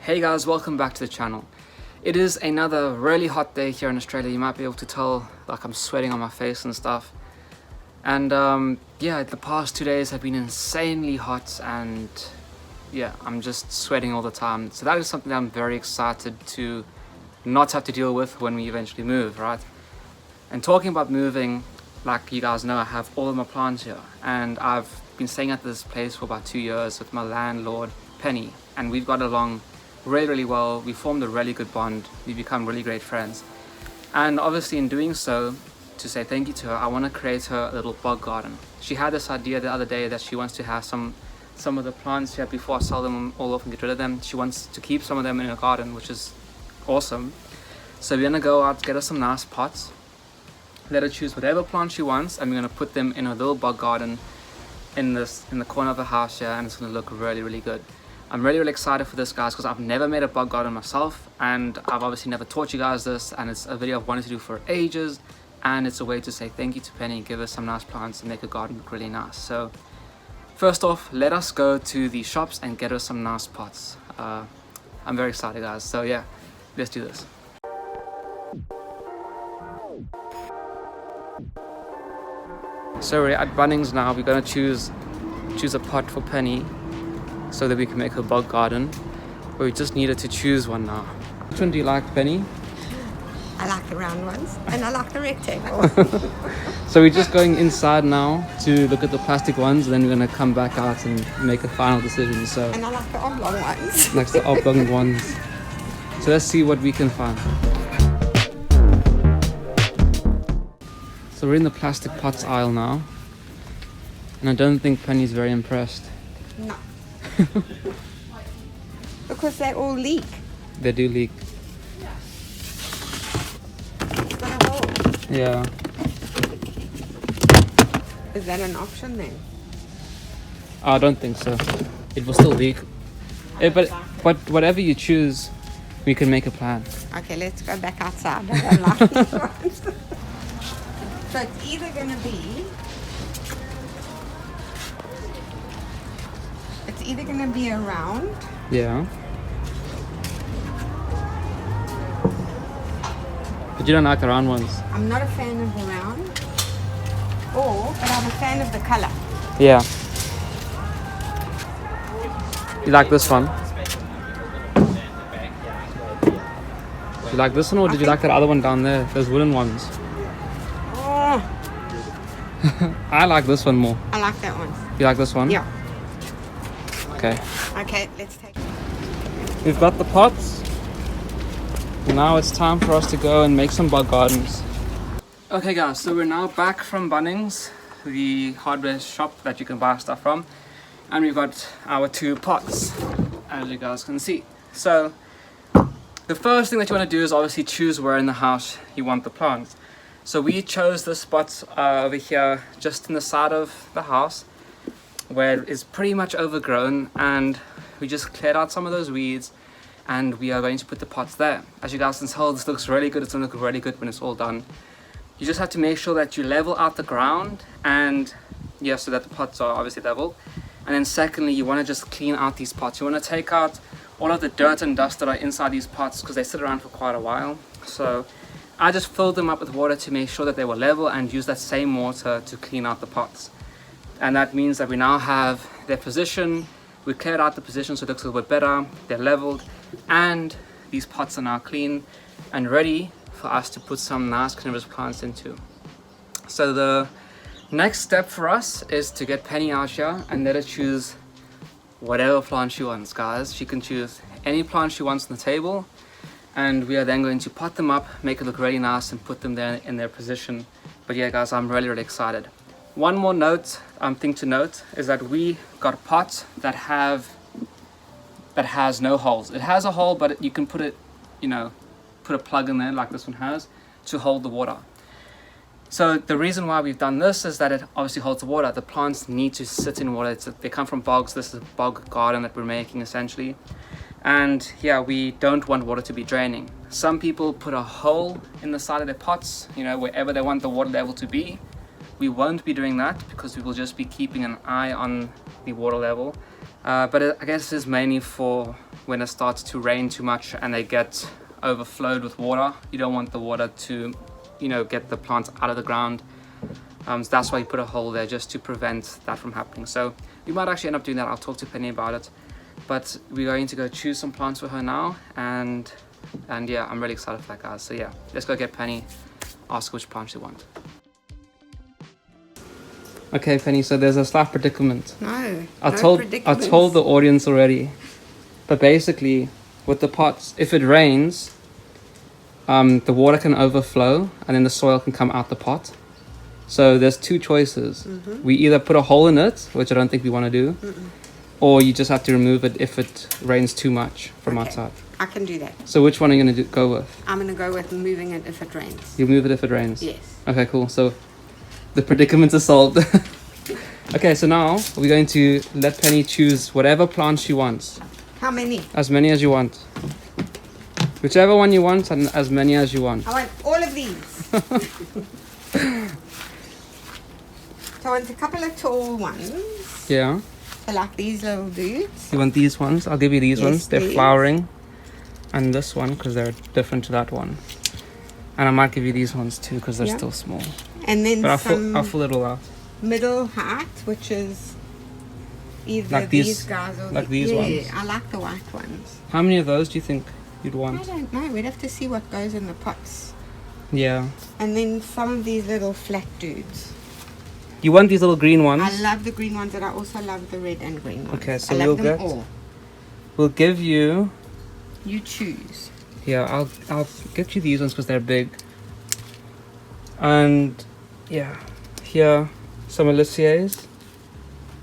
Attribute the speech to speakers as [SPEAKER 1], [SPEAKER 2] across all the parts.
[SPEAKER 1] Hey guys, welcome back to the channel. It is another really hot day here in Australia. You might be able to tell, like, I'm sweating on my face and stuff. And yeah, the past 2 days have been insanely hot, and yeah, I'm just sweating all the time. So that is something that I'm very excited to not have to deal with when we eventually move, right? And talking about moving, like you guys know, I have all of my plants here, and I've been staying at this place for about 2 years with my landlord, Penny, and we've got along really well. We formed a really good bond. We've become really great friends, and obviously in doing so, to say thank you to her, I want to create her a little bug garden. She had this idea the other day that she wants to have some of the plants here before I sell them all off and get rid of them. She wants to keep some of them in her garden, which is awesome. So we're gonna go out, get her some nice pots, let her choose whatever plant she wants, and we're gonna put them in a little bug garden in the corner of the house here, and it's gonna look really good. I'm really excited for this, guys, because I've never made a bug garden myself, and I've obviously never taught you guys this, and it's a video I've wanted to do for ages, and it's a way to say thank you to Penny, give her some nice plants and make her garden look really nice. So first off, let us go to the shops and get her some nice pots. I'm very excited, guys, so yeah, let's do this. So we're at Bunnings now. We're gonna choose a pot for Penny so that we can make her bug garden. But we just needed to choose one now. Which one do you like, Penny?
[SPEAKER 2] I like the round ones, and I like the rectangle.
[SPEAKER 1] So we're just going inside now to look at the plastic ones, and then we're gonna come back out and make a final decision. So,
[SPEAKER 2] and I like the oblong ones.
[SPEAKER 1] like the oblong ones. So let's see what we can find. So we're in the plastic pots aisle now, and I don't think Penny's very impressed.
[SPEAKER 2] No. Because they all leak.
[SPEAKER 1] They do leak.
[SPEAKER 2] It's got a hole.
[SPEAKER 1] Yeah.
[SPEAKER 2] Is that an option then?
[SPEAKER 1] I don't think so. It will still leak. But whatever you choose, we can make a plan.
[SPEAKER 2] Okay, let's go back outside. I don't like these ones. So it's either going to be a round.
[SPEAKER 1] Yeah. But you don't like the round ones.
[SPEAKER 2] I'm not a fan of the round. But I'm a fan of the color.
[SPEAKER 1] Yeah. You like this one? You like this one, or did you like that other one down there? Those wooden ones.
[SPEAKER 2] Oh,
[SPEAKER 1] I like this one more.
[SPEAKER 2] I like that one.
[SPEAKER 1] You like this one?
[SPEAKER 2] Yeah.
[SPEAKER 1] Okay.
[SPEAKER 2] Okay, let's take it.
[SPEAKER 1] We've got the pots. Now it's time for us to go and make some bug gardens. Okay guys, so we're now back from Bunnings, the hardware shop that you can buy stuff from. And we've got our 2 pots, as you guys can see. So the first thing that you want to do is obviously choose where in the house you want the plants. So we chose this spot over here, just in the side of the house, where it is pretty much overgrown, and we just cleared out some of those weeds, and we are going to put the pots there. As you guys can tell, this looks really good. It's going to look really good when it's all done. You just have to make sure that you level out the ground, and yeah, so that the pots are obviously level. And then secondly, you want to just clean out these pots. You want to take out all of the dirt and dust that are inside these pots, because they sit around for quite a while. So I just filled them up with water to make sure that they were level, and use that same water to clean out the pots. And that means that we now have their position. We cleared out the position so it looks a little bit better. They're leveled, and these pots are now clean and ready for us to put some nice carnivorous plants into. So the next step for us is to get Penny out here and let her choose whatever plant she wants, guys. She can choose any plant she wants on the table, and we are then going to pot them up, make it look really nice, and put them there in their position. But yeah, guys, I'm really excited. One more thing to note is that we got a pot that has no holes. It has a hole, but you can put it, put a plug in there like this one has to hold the water. So the reason why we've done this is that it obviously holds the water. The plants need to sit in water. They come from bogs. This is a bog garden that we're making essentially. And yeah, we don't want water to be draining. Some people put a hole in the side of their pots, wherever they want the water level to be. We won't be doing that, because we will just be keeping an eye on the water level. But I guess it's mainly for when it starts to rain too much and they get overflowed with water. You don't want the water to, you know, get the plants out of the ground. So that's why you put a hole there, just to prevent that from happening. So we might actually end up doing that. I'll talk to Penny about it. But we're going to go choose some plants for her now, and yeah, I'm really excited for that, guys. So yeah, let's go get Penny, ask which plant she wants. Okay, Penny, so there's a slight predicament.
[SPEAKER 2] No,
[SPEAKER 1] I told the audience already. But basically, with the pots, if it rains, the water can overflow and then the soil can come out the pot. So there's two choices. We either put a hole in it, which I don't think we want to do, or you just have to remove it if it rains too much from outside.
[SPEAKER 2] I can do that.
[SPEAKER 1] So which one are you going to go with?
[SPEAKER 2] I'm going to go with moving it if it rains.
[SPEAKER 1] You move it if it rains?
[SPEAKER 2] Yes.
[SPEAKER 1] Okay, cool. So the predicament is solved. Okay, so now we're going to let Penny choose whatever plant she wants.
[SPEAKER 2] How many?
[SPEAKER 1] As many as you want. Whichever one you want, and as many as you want.
[SPEAKER 2] I want all of these. So I want a couple of tall ones.
[SPEAKER 1] Yeah.
[SPEAKER 2] So like these little dudes.
[SPEAKER 1] You want these ones? I'll give you these ones. They're
[SPEAKER 2] please.
[SPEAKER 1] flowering. And this one, because they're different to that one. And I might give you these ones too, because they're still small.
[SPEAKER 2] And then
[SPEAKER 1] But
[SPEAKER 2] some
[SPEAKER 1] I'll fill it all out.
[SPEAKER 2] middle height, which is either
[SPEAKER 1] Like
[SPEAKER 2] these guys or
[SPEAKER 1] like these ones?
[SPEAKER 2] Yeah, I like the white ones.
[SPEAKER 1] How many of those do you think you'd
[SPEAKER 2] I
[SPEAKER 1] want?
[SPEAKER 2] don't know. We'd have to see what goes in the pots.
[SPEAKER 1] Yeah.
[SPEAKER 2] And then some of these little flat dudes.
[SPEAKER 1] You want these little green ones?
[SPEAKER 2] I love the green ones, and I also love the red and green ones.
[SPEAKER 1] Okay, so
[SPEAKER 2] I love
[SPEAKER 1] we'll
[SPEAKER 2] them all.
[SPEAKER 1] We'll give you...
[SPEAKER 2] You choose.
[SPEAKER 1] Yeah, I'll get you these ones because they're big. And yeah, here some Alicia's,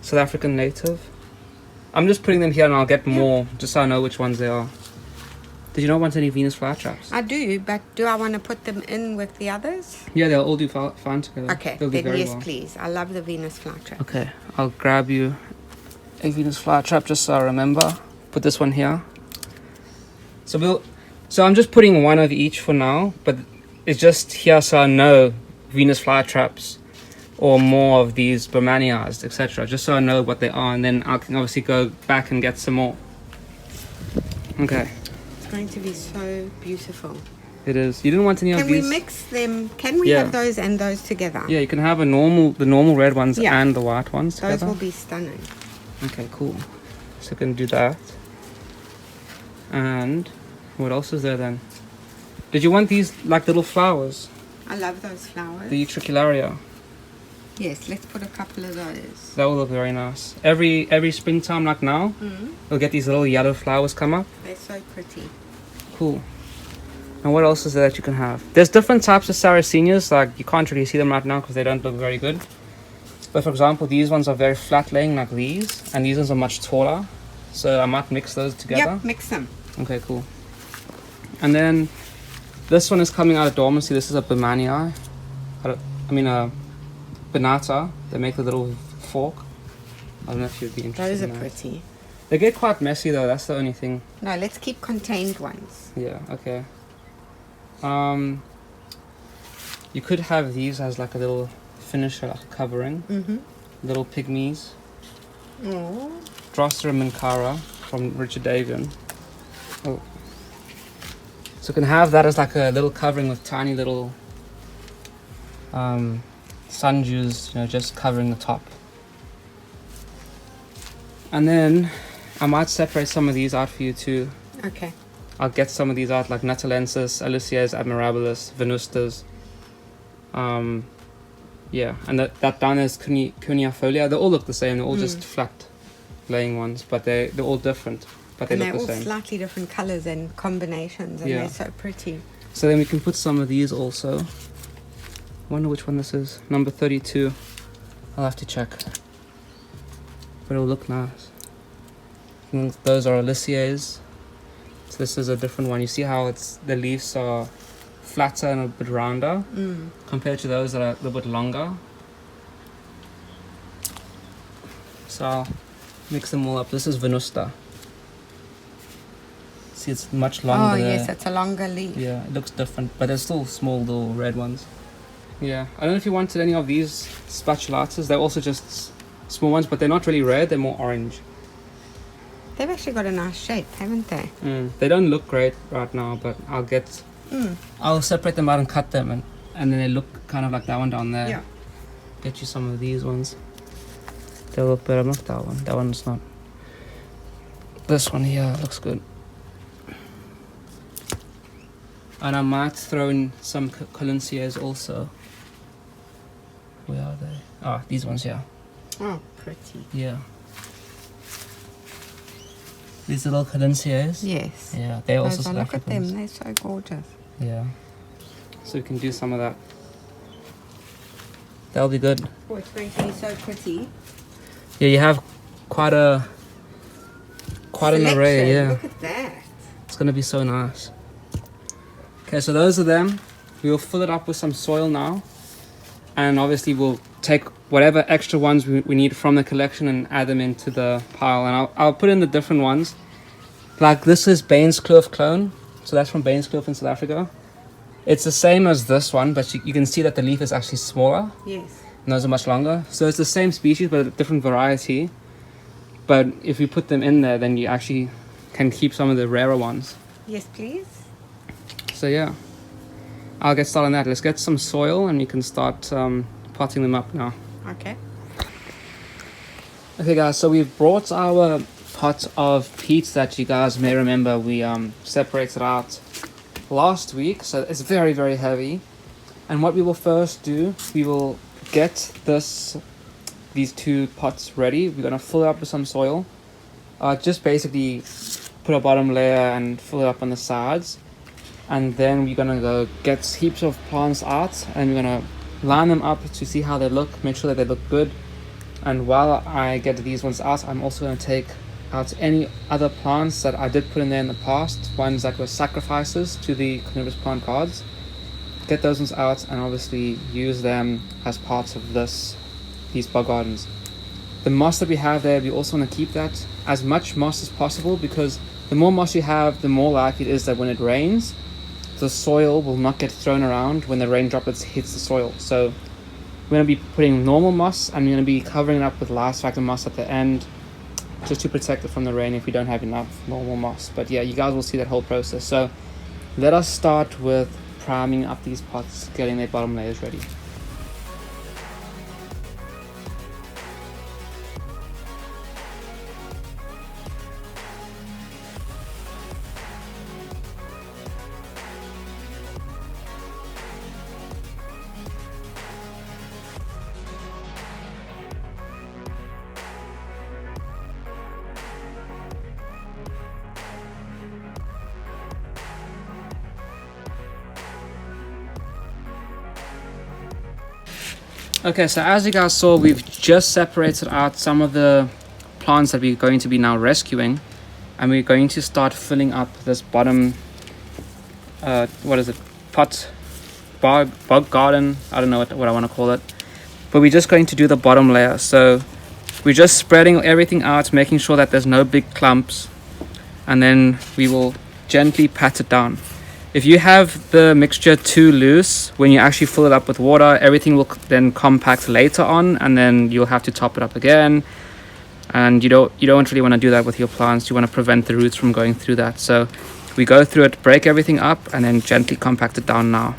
[SPEAKER 1] South African native. I'm just putting them here and I'll get more just so I know which ones they are. Did you not want any Venus flytraps?
[SPEAKER 2] I do, but do I want to put them in with the others?
[SPEAKER 1] Yeah, they'll all do fine together.
[SPEAKER 2] Okay,
[SPEAKER 1] They'll do
[SPEAKER 2] then
[SPEAKER 1] very
[SPEAKER 2] yes,
[SPEAKER 1] well.
[SPEAKER 2] please. I love the Venus flytrap.
[SPEAKER 1] Okay, I'll grab you a Venus flytrap just so I remember. Put this one here. So I'm just putting one of each for now, but it's just here so I know Venus flytraps or more of these Brahmanias, etc. Just so I know what they are, and then I can obviously go back and get some more. Okay.
[SPEAKER 2] It's going to be so beautiful.
[SPEAKER 1] It is. You didn't want any of
[SPEAKER 2] Can
[SPEAKER 1] these?
[SPEAKER 2] we mix them? Can we have those and those together?
[SPEAKER 1] Yeah, you can have the normal red ones and the white ones together.
[SPEAKER 2] Those will be stunning.
[SPEAKER 1] Okay, cool. So we can do that. And what else is there then? Did you want these like little flowers?
[SPEAKER 2] I love those flowers.
[SPEAKER 1] The Utricularia.
[SPEAKER 2] Yes, let's put a couple of those.
[SPEAKER 1] That will look very nice. Every springtime like now, we'll get these little yellow flowers come up.
[SPEAKER 2] They're so pretty.
[SPEAKER 1] Cool. And what else is there that you can have? There's different types of Sarracenias, like you can't really see them right now because they don't look very good. But for example, these ones are very flat laying like these, and these ones are much taller. So I might mix those together.
[SPEAKER 2] Yep, mix them.
[SPEAKER 1] Okay, cool. And then this one is coming out of dormancy. This is a Bimania. A Banata. They make a little fork. I don't know if you'd be interested
[SPEAKER 2] Those
[SPEAKER 1] in
[SPEAKER 2] are
[SPEAKER 1] that.
[SPEAKER 2] pretty.
[SPEAKER 1] They get quite messy though, that's the only thing.
[SPEAKER 2] No, let's keep contained ones.
[SPEAKER 1] Yeah, okay. You could have these as like a little finisher, like a covering. Little pygmies.
[SPEAKER 2] Oh.
[SPEAKER 1] Drosera Minkara from Richard Davian. Oh. So you can have that as like a little covering with tiny little sundews, just covering the top. And then I might separate some of these out for you too.
[SPEAKER 2] Okay.
[SPEAKER 1] I'll get some of these out like Natalensis, Alicia's Admirabilis, Venustas. Yeah, and that down is Cuneifolia. They all look the same. They're all just flat laying ones, but they're all different. But they look the
[SPEAKER 2] all
[SPEAKER 1] same.
[SPEAKER 2] slightly different colours and combinations, and they're so pretty.
[SPEAKER 1] So then we can put some of these also. Wonder which one this is. Number 32. I'll have to check. But it'll look nice. And those are Alicia's. So this is a different one. You see how the leaves are flatter and a bit rounder compared to those that are a little bit longer. So I'll mix them all up. This is Venusta. See, it's much longer.
[SPEAKER 2] Oh yes, it's a longer leaf.
[SPEAKER 1] Yeah, it looks different, but they're still small little red ones. Yeah, I don't know if you wanted any of these spatulatas. They're also just small ones, but they're not really red. They're more orange.
[SPEAKER 2] They've actually got a nice shape, haven't they?
[SPEAKER 1] They don't look great right now, but I'll separate them out and cut them, and then they look kind of like that one down there.
[SPEAKER 2] Yeah.
[SPEAKER 1] Get you some of these ones. They'll look better. Not that one. That one's not. This one here looks good. And I might throw in some colinciers also. Where are they? Ah, these ones here.
[SPEAKER 2] Oh, pretty.
[SPEAKER 1] Yeah. These little colinciers.
[SPEAKER 2] Yes.
[SPEAKER 1] Yeah, they're also
[SPEAKER 2] Those
[SPEAKER 1] South
[SPEAKER 2] look at them,
[SPEAKER 1] Africans.
[SPEAKER 2] they're so gorgeous.
[SPEAKER 1] Yeah. So we can do some of that. That'll be good.
[SPEAKER 2] Oh, it's going to be so pretty.
[SPEAKER 1] Yeah, you have quite an array. Yeah,
[SPEAKER 2] Look at that.
[SPEAKER 1] it's gonna be so nice. Okay, so those are them. We will fill it up with some soil now, and obviously we'll take whatever extra ones we need from the collection and add them into the pile. And I'll put in the different ones. Like this is Baines Kloof clone, so that's from Baines Kloof in South Africa. It's the same as this one, but you can see that the leaf is actually smaller.
[SPEAKER 2] Yes.
[SPEAKER 1] And those are much longer. So it's the same species, but a different variety. But if you put them in there, then you actually can keep some of the rarer ones.
[SPEAKER 2] Yes, please.
[SPEAKER 1] So yeah, I'll get started on that. Let's get some soil and you can start potting them up now.
[SPEAKER 2] Okay.
[SPEAKER 1] Okay guys, so we've brought our pot of peat that you guys may remember we separated out last week. So it's very, very heavy. And what we will first do, we will get these two pots ready. We're gonna fill it up with some soil. Just basically put a bottom layer and fill it up on the sides. And then we're gonna go get heaps of plants out and we're gonna line them up to see how they look, make sure that they look good. And while I get these ones out, I'm also gonna take out any other plants that I did put in there in the past, ones that were sacrifices to the Carnivorous plant gods. Get those ones out and obviously use them as parts of these bog gardens. The moss that we have there, we also want to keep that as much moss as possible, because the more moss you have, the more likely it is that when it rains, the soil will not get thrown around when the rain droplets hits the soil. So we're going to be putting normal moss and we're going to be covering it up with lice factor moss at the end, just to protect it from the rain if we don't have enough normal moss. But yeah, you guys will see that whole process. So let us start with priming up these pots, getting their bottom layers ready. Okay, so as you guys saw, we've just separated out some of the plants that we're going to be now rescuing, and we're going to start filling up this bottom bog garden, I don't know what I want to call it, but we're just going to do the bottom layer. So we're just spreading everything out, making sure that there's no big clumps, and then we will gently pat it down. If you have the mixture too loose, when you actually fill it up with water, everything will then compact later on, and then you'll have to top it up again. And you don't really want to do that with your plants. You want to prevent the roots from going through that. So we go through it, break everything up, and then gently compact it down now.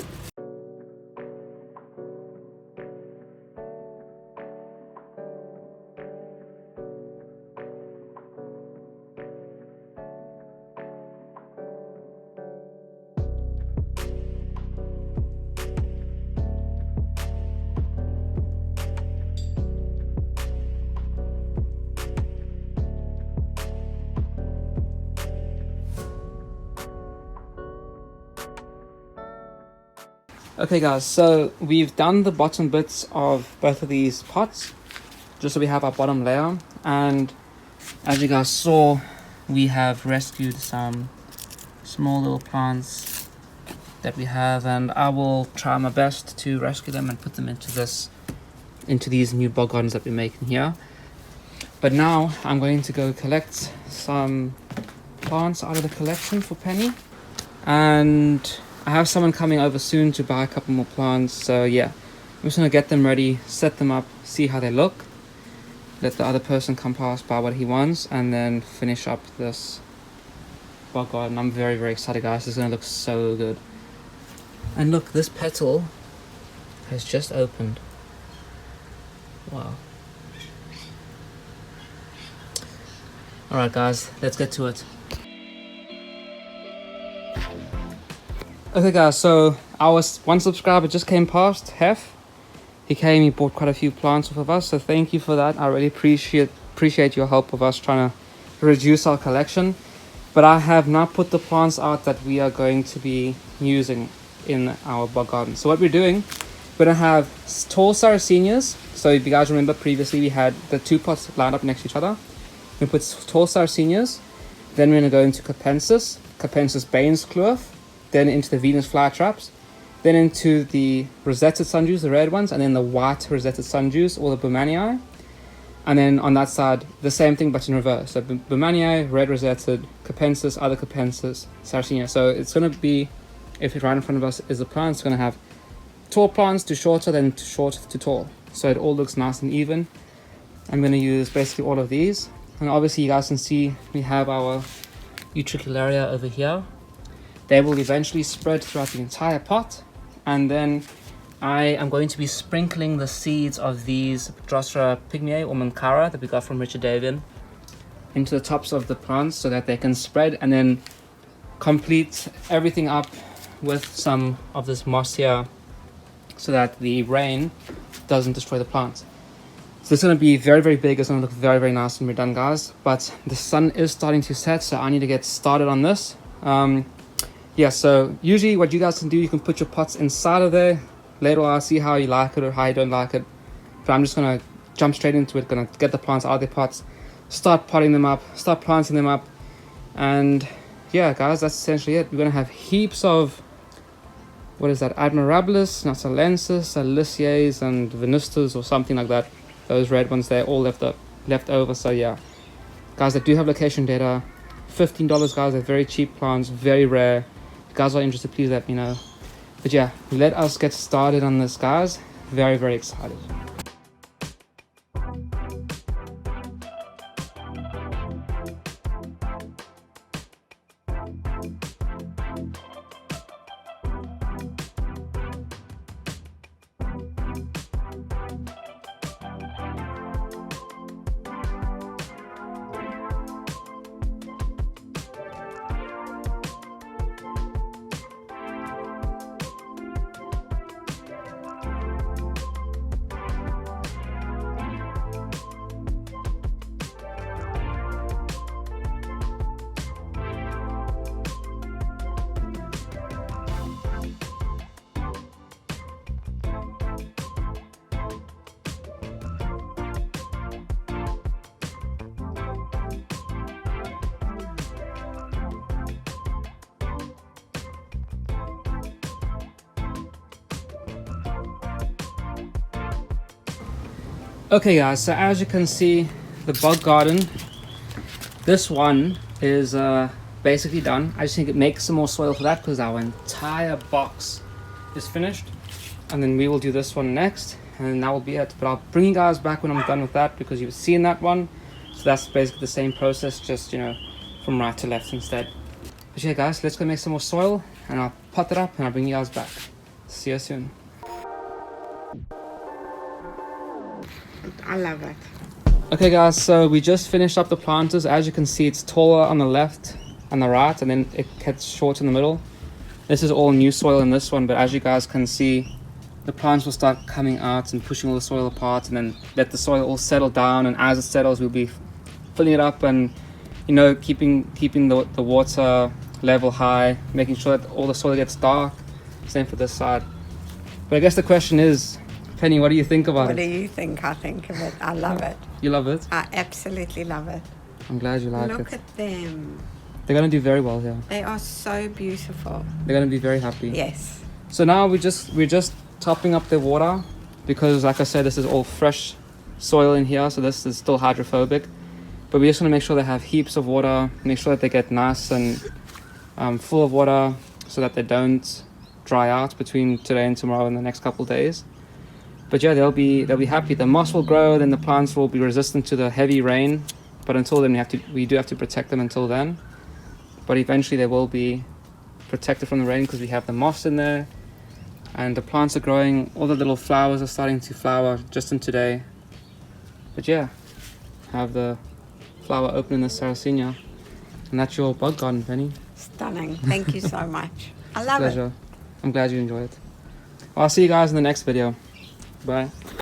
[SPEAKER 1] Okay guys, so we've done the bottom bits of both of these pots, just so we have our bottom layer. And as you guys saw, we have rescued some small little plants that we have, and I will try my best to rescue them and put them into these new bog gardens that we're making here. But now I'm going to go collect some plants out of the collection for Penny, and I have someone coming over soon to buy a couple more plants. So yeah, I'm just gonna get them ready, set them up, see how they look, let the other person come past, buy what he wants, and then finish up this bog garden. I'm very, very excited, guys. This is gonna look so good. And look, this petal has just opened. Wow. Alright guys, let's get to it. Okay guys, so our one subscriber just came past, Hef. He came, he bought quite a few plants off of us, so thank you for that. I really appreciate your help with us trying to reduce our collection. But I have not put the plants out that we are going to be using in our bog garden. So what we're doing, we're going to have tall sarracenias. So if you guys remember previously, we had the two pots lined up next to each other. We put tall sarracenias, then we're going to go into capensis Baines Kloof, then into the Venus Flytraps, then into the rosetted sundews, the red ones, and then the white rosetted sundews, or the Burmannii. And then on that side, the same thing but in reverse. So Burmannii, red rosetted, capensis, other capensis, sarracenia. So it's going to be, if it's right in front of us is the plant, it's going to have tall plants to shorter, then to short to tall. So it all looks nice and even. I'm going to use basically all of these. And obviously you guys can see we have our utricularia over here. They will eventually spread throughout the entire pot. And then I am going to be sprinkling the seeds of these drosera pygmy or mankara that we got from Richard Davian into the tops of the plants so that they can spread, and then complete everything up with some of this moss here so that the rain doesn't destroy the plants. So it's going to be very, very big. It's going to look very, very nice when we're done, guys. But the sun is starting to set, so I need to get started on this. Yeah, so usually what you guys can do, you can put your pots inside of there. Later I'll see how you like it or how you don't like it. But I'm just going to jump straight into it. Going to get the plants out of their pots, start potting them up, start planting them up. And yeah, guys, that's essentially it. We're going to have heaps of, what is that, Admirabilis, Natalensis, Aliciae, and Venustas or something like that. Those red ones, they're all left over. So yeah, guys, I do have location data. $15, guys. They're very cheap plants, very rare. If you guys are interested, please let me know. But yeah, let us get started on this, guys. Very, very excited. Okay guys, so as you can see, the bog garden, this one is basically done. I just need to make some more soil for that because our entire box is finished. And then we will do this one next, and that will be it. But I'll bring you guys back when I'm done with that because you've seen that one. So that's basically the same process, just, you know, from right to left instead. But yeah guys, let's go make some more soil and I'll pot it up and I'll bring you guys back. See you soon.
[SPEAKER 2] I love it.
[SPEAKER 1] Okay guys, so we just finished up the planters. As you can see, it's taller on the left and the right, and then it gets short in the middle. This is all new soil in this one, but as you guys can see, the plants will start coming out and pushing all the soil apart, and then let the soil all settle down. And as it settles, we'll be filling it up and, you know, keeping the water level high, making sure that all the soil gets dark. Same for this side. But I guess the question is, Penny, what do you think about it?
[SPEAKER 2] What do you think? I think of it. I love it.
[SPEAKER 1] You love it?
[SPEAKER 2] I absolutely love it.
[SPEAKER 1] I'm glad you like it.
[SPEAKER 2] Look at them.
[SPEAKER 1] They're going to do very well here.
[SPEAKER 2] They are so beautiful.
[SPEAKER 1] They're going to be very happy.
[SPEAKER 2] Yes.
[SPEAKER 1] So now we're just topping up the water because, like I said, this is all fresh soil in here, so this is still hydrophobic. But we just want to make sure they have heaps of water, make sure that they get nice and full of water so that they don't dry out between today and tomorrow and the next couple of days. But yeah, they'll be happy. The moss will grow, then the plants will be resistant to the heavy rain. But until then, we do have to protect them until then. But eventually they will be protected from the rain because we have the moss in there. And the plants are growing. All the little flowers are starting to flower just in today. But yeah, have the flower open in the Sarracenia. And that's your bug garden, Penny.
[SPEAKER 2] Stunning. Thank you so much. I love it.
[SPEAKER 1] Pleasure. I'm glad you enjoyed it. Well, I'll see you guys in the next video. Bye.